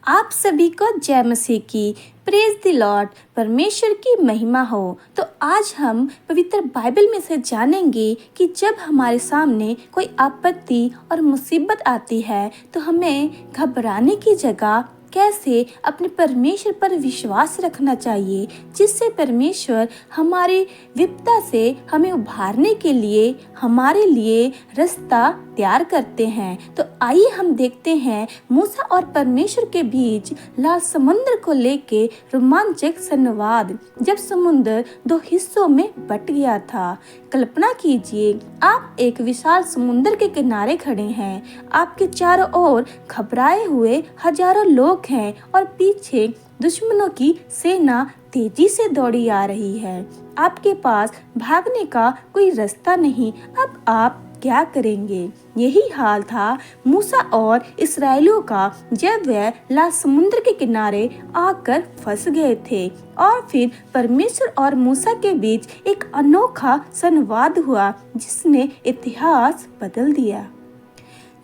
आप सभी को जय मसीह की। Praise the Lord. परमेश्वर की महिमा हो। तो आज हम पवित्र बाइबल में से जानेंगे कि जब हमारे सामने कोई आपत्ति और मुसीबत आती है तो हमें घबराने की जगह कैसे अपने परमेश्वर पर विश्वास रखना चाहिए, जिससे परमेश्वर हमारी विपदा से हमें उभारने के लिए हमारे लिए रास्ता तैयार करते हैं। तो आइए हम देखते हैं मूसा और परमेश्वर के बीच लाल समुद्र को लेके रोमांचक संवाद, जब समुद्र दो हिस्सों में बट गया था। कल्पना कीजिए, आप एक विशाल समुद्र के किनारे खड़े हैं। आपके चारों ओर घबराए हुए हजारों लोग हैं और पीछे दुश्मनों की सेना तेजी से दौड़ी आ रही है। आपके पास भागने का कोई रास्ता नहीं। अब आप क्या करेंगे? यही हाल था मूसा और इस्राएलियों का जब वे लाल समुद्र के किनारे आकर फंस गए थे और फिर परमेश्वर और मूसा के बीच एक अनोखा संवाद हुआ जिसने इतिहास बदल दिया।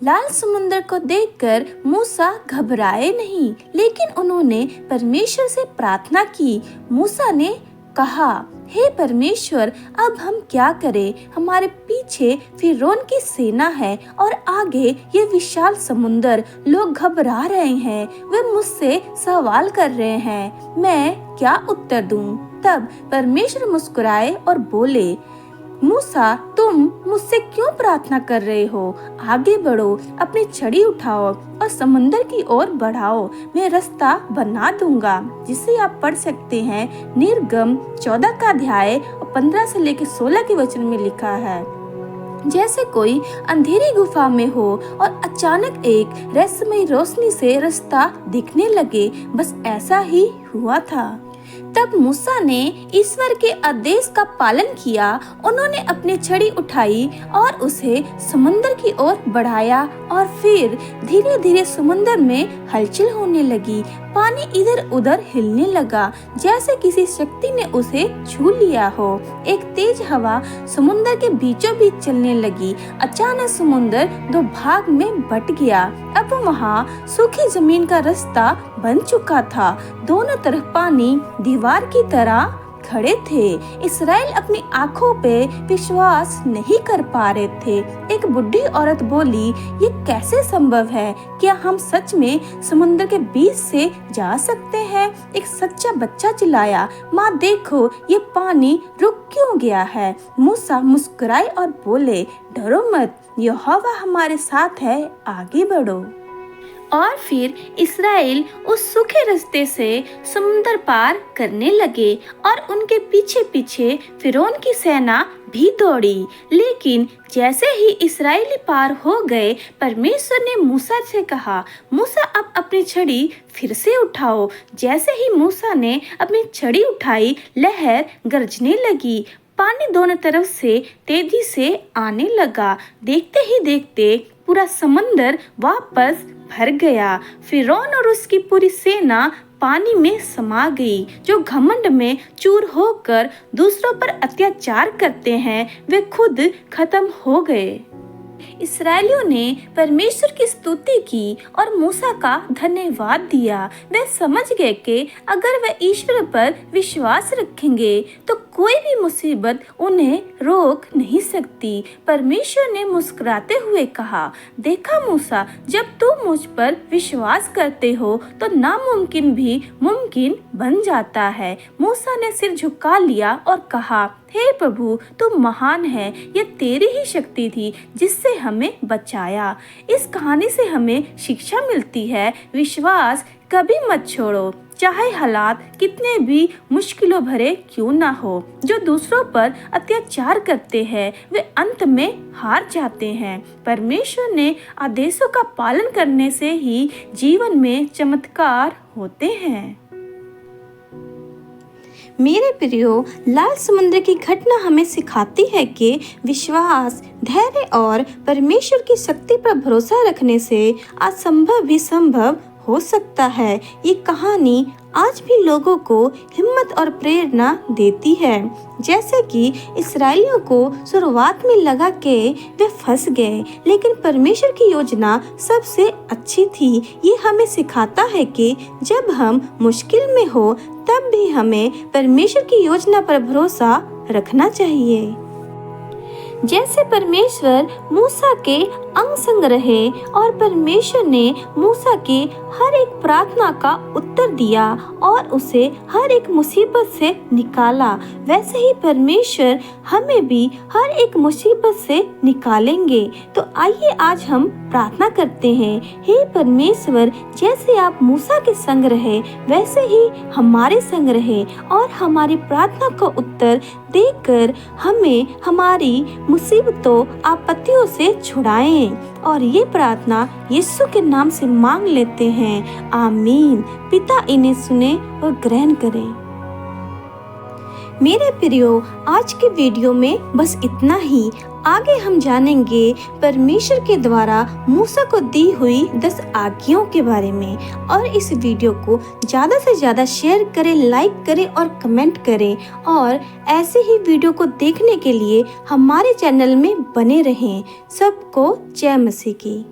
लाल समुद्र को देखकर मूसा घबराए नहीं, लेकिन उन्होंने परमेश्वर से प्रार्थना की। मूसा ने कहा, हे परमेश्वर, अब हम क्या करें? हमारे पीछे फिरौन की सेना है और आगे ये विशाल समुद्र। लोग घबरा रहे हैं, वे मुझसे सवाल कर रहे हैं, मैं क्या उत्तर दूं? तब परमेश्वर मुस्कुराए और बोले, मूसा, तुम मुझसे क्यों प्रार्थना कर रहे हो? आगे बढ़ो, अपनी छड़ी उठाओ और समुद्र की ओर बढ़ाओ। मैं रास्ता बना दूंगा। जिसे आप पढ़ सकते हैं निर्गम 14 का अध्याय 15 से लेकर 16 के वचन में लिखा है। जैसे कोई अंधेरी गुफा में हो और अचानक एक रहस्यमय रोशनी से रास्ता दिखने लगे, बस ऐसा ही हुआ था। तब मूसा ने ईश्वर के आदेश का पालन किया। उन्होंने अपनी छड़ी उठाई और उसे समुद्र की ओर बढ़ाया और फिर धीरे धीरे समुद्र में हलचल होने लगी। पानी इधर उधर हिलने लगा, जैसे किसी शक्ति ने उसे छू लिया हो। एक तेज हवा समुद्र के बीचों बीच चलने लगी। अचानक समुद्र दो भाग में बट गया। अब वहाँ सूखी जमीन का रास्ता बन चुका था। दोनों तरफ पानी दीवार की तरह खड़े थे। इस्राएल अपनी आंखों पे विश्वास नहीं कर पा रहे थे। एक बुढ़ी औरत बोली, ये कैसे संभव है? क्या हम सच में समुद्र के बीच से जा सकते हैं? एक सच्चा बच्चा चिल्लाया, माँ देखो, ये पानी रुक क्यों गया है? मूसा मुस्कुराए और बोले, डरो मत, यहोवा हमारे साथ है, आगे बढ़ो। और फिर इस्राएल उस सूखे रास्ते से समुद्र पार करने लगे और उनके पीछे पीछे फिरौन की सेना भी दौड़ी। लेकिन जैसे ही इस्राएली पार हो गए, परमेश्वर ने मूसा से कहा, मूसा, अब अपनी छड़ी फिर से उठाओ। जैसे ही मूसा ने अपनी छड़ी उठाई, लहर गरजने लगी। पानी दोनों तरफ से तेजी से आने लगा। देखते ही देखते पूरा समुद्र वापस भर गया। फिरौन और उसकी पूरी सेना पानी में समा गई। जो घमंड में चूर होकर दूसरों पर अत्याचार करते हैं, वे खुद खत्म हो गए। इस्राएलियों ने परमेश्वर की स्तुति की और मूसा का धन्यवाद दिया। वे समझ गए कि अगर वे ईश्वर पर विश्वास रखेंगे तो कोई भी मुसीबत उन्हें रोक नहीं सकती। परमेश्वर ने मुस्कुराते हुए कहा, देखा मूसा, जब तुम मुझ पर विश्वास करते हो तो नामुमकिन भी मुमकिन बन जाता है। मूसा ने सिर झुका लिया और कहा, हे प्रभु, तुम महान है। ये तेरी ही शक्ति थी जिससे हमें बचाया। इस कहानी से हमें शिक्षा मिलती है, विश्वास कभी मत छोड़ो, चाहे हालात कितने भी मुश्किलों भरे क्यों ना हो। जो दूसरों पर अत्याचार करते हैं, वे अंत में हार जाते हैं। परमेश्वर ने आदेशों का पालन करने से ही जीवन में चमत्कार होते हैं। मेरे प्रियो, लाल समुद्र की घटना हमें सिखाती है कि विश्वास, धैर्य और परमेश्वर की शक्ति पर भरोसा रखने से असंभव भी संभव हो सकता है ये कहानी आज भी लोगों को हिम्मत और प्रेरणा देती है। जैसे कि इस्राएलियों को शुरुआत में लगा कि वे फंस गए, लेकिन परमेश्वर की योजना सबसे अच्छी थी। ये हमें सिखाता है कि जब हम मुश्किल में हो तब भी हमें परमेश्वर की योजना पर भरोसा रखना चाहिए। जैसे परमेश्वर मूसा के अंग संग रहे और परमेश्वर ने मूसा की हर एक प्रार्थना का उत्तर दिया और उसे हर एक मुसीबत से निकाला, वैसे ही परमेश्वर हमें भी हर एक मुसीबत से निकालेंगे। तो आइए आज हम प्रार्थना करते हैं। हे परमेश्वर, जैसे आप मूसा के संग रहे वैसे ही हमारे संग रहे और हमारी प्रार्थना का उत्तर देकर हमें हमारी मुसीबतों आपत्तियों से छुड़ाएं। और ये प्रार्थना यीशु के नाम से मांग लेते हैं, आमीन। पिता इन्हें सुने और ग्रहण करें। मेरे प्रियो, आज के वीडियो में बस इतना ही। आगे हम जानेंगे परमेश्वर के द्वारा मूसा को दी हुई 10 आज्ञाओं के बारे में। और इस वीडियो को ज़्यादा से ज़्यादा शेयर करें, लाइक करें और कमेंट करें। और ऐसे ही वीडियो को देखने के लिए हमारे चैनल में बने रहें। सबको जय मसीह की।